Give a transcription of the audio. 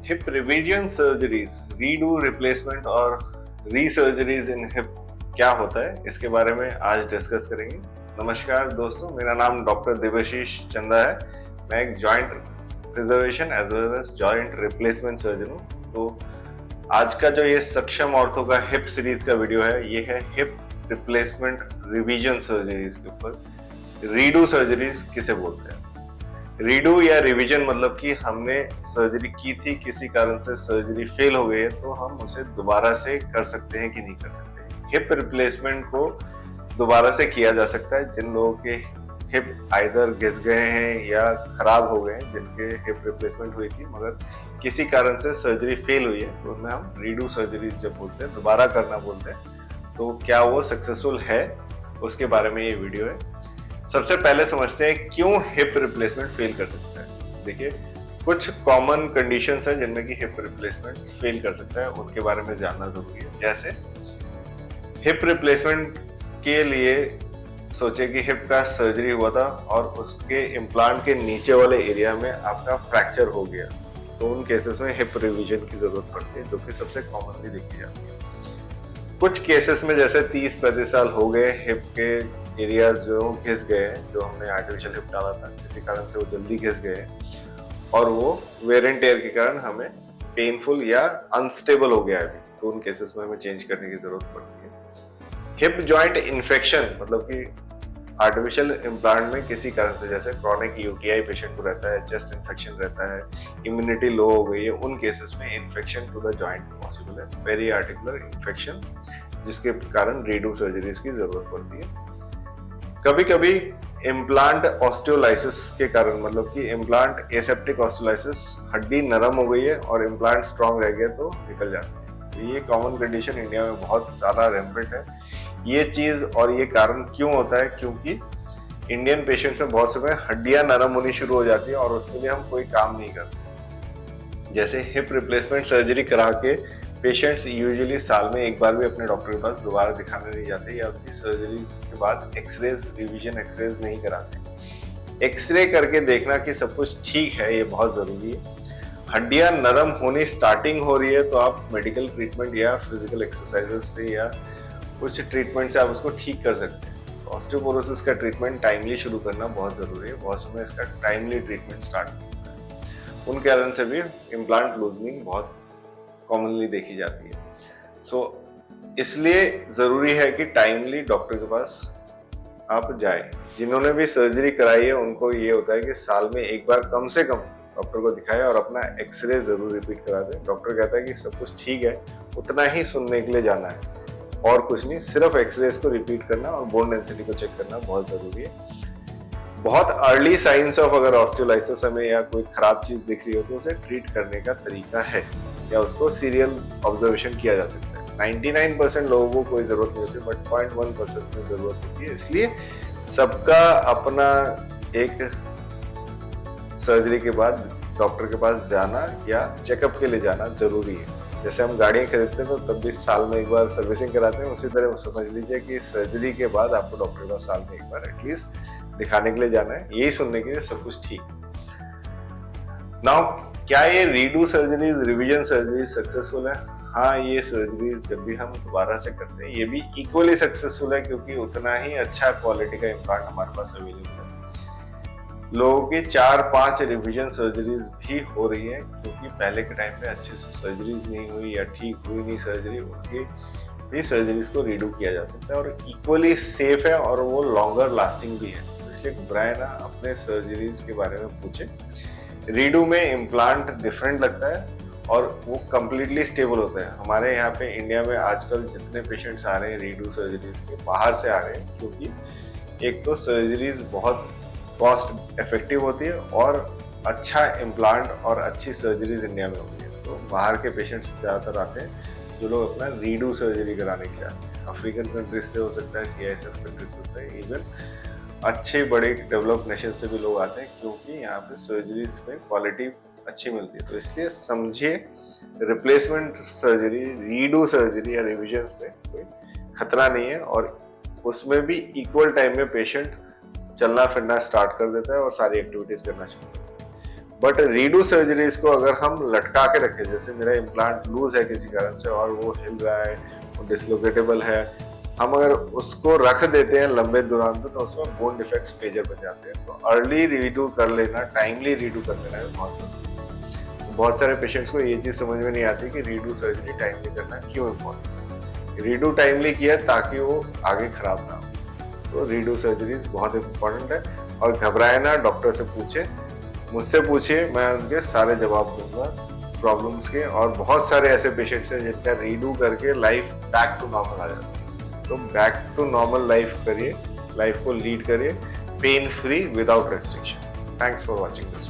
Hip revision surgeries, redo, replacement और रीसर्जरीज इन hip क्या होता है, इसके बारे में आज डिस्कस करेंगे। नमस्कार दोस्तों, मेरा नाम डॉक्टर देवाशीष चंदा है। मैं एक joint preservation as well as joint replacement surgeon हूँ। तो आज का जो ये सक्षम ऑर्थो का हिप सीरीज का वीडियो है, ये है हिप रिप्लेसमेंट रिवीजन सर्जरीज के ऊपर। रीडू सर्जरीज किसे बोलते हैं? रीडू या रिवीजन मतलब कि हमने सर्जरी की थी, किसी कारण से सर्जरी फेल हो गई है, तो हम उसे दोबारा से कर सकते हैं कि नहीं कर सकते। हिप रिप्लेसमेंट को दोबारा से किया जा सकता है जिन लोगों के हिप आइदर घिस गए हैं या खराब हो गए हैं, जिनके हिप रिप्लेसमेंट हुई थी मगर किसी कारण से सर्जरी फेल हुई है, तो उन्हें हम रीडू सर्जरीज जब बोलते हैं, दोबारा करना बोलते हैं। तो क्या वो सक्सेसफुल है, उसके बारे में ये वीडियो है। सबसे पहले समझते हैं क्यों हिप रिप्लेसमेंट फेल कर सकता है। देखिए, कुछ कॉमन कंडीशंस हैं जिनमें कि हिप रिप्लेसमेंट फेल कर सकता है, उनके बारे में जानना जरूरी है। जैसे हिप रिप्लेसमेंट के लिए सोचे कि हिप का सर्जरी हुआ था और उसके इम्प्लांट के नीचे वाले एरिया में आपका फ्रैक्चर हो गया, तो उन केसेस में हिप रिवीजन की जरूरत पड़ती है, जो कि सबसे कॉमनली देखी जाती है। कुछ केसेस में जैसे 30-35 साल हो गए, हिप के एरियाज जो घिस गए हैं, जो हमने आर्टिफिशियल हिप डाला था, किसी कारण से वो जल्दी घिस गए और वो वेयर एंड टेयर के कारण हमें पेनफुल या अनस्टेबल हो गया है अभी, तो उन केसेस में हमें चेंज करने की जरूरत पड़ती है। हिप जॉइंट इन्फेक्शन मतलब कि आर्टिफिशियल इम्प्लांट में किसी कारण से, जैसे क्रॉनिक यूटीआई पेशेंट को रहता है, चेस्ट इन्फेक्शन रहता है, इम्यूनिटी लो हो गई है, उन केसेस में infection to the joint possible है, पेरी आर्टिकुलर इन्फेक्शन, जिसके कारण रीडू सर्जरीज की जरूरत पड़ती है। कभी कभी इम्प्लांट ऑस्टियोलाइसिस के कारण, मतलब कि इम्प्लांट एसेप्टिक ऑस्टियोलाइसिस, हड्डी नरम हो गई है और इम्प्लांट स्ट्रॉन्ग रह गया तो निकल जाती है। तो ये कॉमन कंडीशन इंडिया में बहुत ज्यादा रैम्पेंट है। ये चीज और ये कारण क्यों होता है? क्योंकि इंडियन पेशेंट्स में बहुत समय हड्डियां नरम होनी शुरू हो जाती है और उसके लिए हम कोई काम नहीं करते। जैसे हिप रिप्लेसमेंट सर्जरी करा के पेशेंट्स यूजुअली साल में एक बार भी अपने डॉक्टर के पास दोबारा दिखाने नहीं जाते, या उनकी सर्जरी के बाद एक्सरेज, रिवीजन एक्सरेज नहीं कराते। एक्सरे करके देखना कि सब कुछ ठीक है, ये बहुत जरूरी है। हड्डियां नरम होनी स्टार्टिंग हो रही है तो आप मेडिकल ट्रीटमेंट या फिजिकल एक्सरसाइजेस से या कुछ ट्रीटमेंट से आप उसको ठीक कर सकते हैं। ऑस्टियोपोरोसिस का ट्रीटमेंट टाइमली शुरू करना बहुत जरूरी है। बहुत समय इसका टाइमली ट्रीटमेंट स्टार्ट करना है। उन कारण से भी इम्प्लांट लूजनिंग बहुत कॉमनली देखी जाती है। सो इसलिए जरूरी है कि टाइमली डॉक्टर के पास आप जाए। जिन्होंने भी सर्जरी कराई है उनको ये होता है कि साल में एक बार कम से कम डॉक्टर को दिखाए और अपना एक्सरे जरूर रिपीट करा दे। डॉक्टर कहता है कि सब कुछ ठीक है, उतना ही सुनने के लिए जाना है और कुछ नहीं, सिर्फ एक्सरेज को रिपीट करना और बोन डेंसिटी को चेक करना बहुत जरूरी है। बहुत अर्ली साइंस ऑफ अगर ऑस्टियोलाइसिस हमें या कोई खराब चीज दिख रही हो तो उसे ट्रीट करने का तरीका है, या उसको सीरियल ऑब्जर्वेशन किया जा सकता है। 99% लोगों को कोई जरूरत नहीं होती, बट 0.1% में जरूरत होती है। इसलिए सबका अपना एक सर्जरी के बाद डॉक्टर के पास जाना या चेकअप के लिए जाना जरूरी है। जैसे हम गाड़ियां खरीदते हैं तो तब भी साल में एक बार सर्विसिंग कराते हैं, उसी तरह समझ लीजिए कि सर्जरी के बाद आपको डॉक्टर के पास साल में एक बार एटलीस्ट दिखाने के लिए जाना है, यही सुनने के लिए सब कुछ ठीक। नाउ, क्या ये redo surgeries, revision surgeries successful है? हाँ, ये सर्जरीज जब भी हम दोबारा से करते हैं ये भी इक्वली सक्सेसफुल है, क्योंकि उतना ही अच्छा क्वालिटी का इम्प्लांट हमारे पास अवेलेबल है। लोगों की 4-5 रिवीजन सर्जरीज भी हो रही है, क्योंकि पहले के टाइम पे अच्छे से सर्जरीज नहीं हुई या ठीक हुई नहीं सर्जरी, उनकी भी सर्जरीज को रीडू किया जा सकता है और इक्वली सेफ है और वो लॉन्गर लास्टिंग भी है। इसलिए घबराए ना, अपने सर्जरीज के बारे में पूछे। रीडू में इम्प्लांट डिफरेंट लगता है और वो कम्प्लीटली स्टेबल होता है। हमारे यहाँ पे इंडिया में आजकल जितने पेशेंट्स आ रहे हैं रीडू सर्जरीज के, बाहर से आ रहे हैं, क्योंकि एक तो सर्जरीज बहुत कॉस्ट इफेक्टिव होती है और अच्छा इम्प्लांट और अच्छी सर्जरीज इंडिया में होती है, तो बाहर के पेशेंट्स ज़्यादातर आते हैं जो लोग अपना रीडू सर्जरी कराने के लिए आते हैं। अफ्रीकन कंट्रीज से हो सकता है, CISF कंट्रीज से होता है, इवन अच्छे बड़े डेवलप्ड नेशन से भी लोग आते हैं, क्योंकि यहाँ पे सर्जरीज में क्वालिटी अच्छी मिलती है। तो इसलिए समझिए, रिप्लेसमेंट सर्जरी, रीडू सर्जरी या रिविजन्स में कोई खतरा नहीं है और उसमें भी इक्वल टाइम में पेशेंट चलना फिरना स्टार्ट कर देता है और सारी एक्टिविटीज करना शुरू करता है। बट रीडू सर्जरीज को अगर हम लटका के रखें, जैसे मेरा इम्प्लांट लूज है किसी कारण से और वो हिल रहा है, वो डिसलोकेटेबल है, हम अगर उसको रख देते हैं लंबे दौरान तो उसमें बोन डिफेक्ट्स मेजर बन जाते हैं। तो अर्ली रीडू कर लेना, टाइमली रीडू कर लेना है बहुत जरूरी। तो बहुत सारे पेशेंट्स को ये चीज़ समझ में नहीं आती कि रीडू सर्जरी टाइमली करना क्यों इम्पोर्टेंट। रीडू टाइमली किया ताकि वो आगे खराब ना हो। तो रीडू सर्जरीज बहुत इम्पोर्टेंट है और घबराए ना, डॉक्टर से पूछे, मुझसे पूछिए, मैं उनके सारे जवाब दूंगा प्रॉब्लम्स के। और बहुत सारे ऐसे पेशेंट्स हैं जिनका रीडू करके लाइफ बैक टू नॉर्मल आ जाता है। तो बैक टू नॉर्मल लाइफ करिए, लाइफ को लीड करिए pain free without restriction. Thanks for watching this.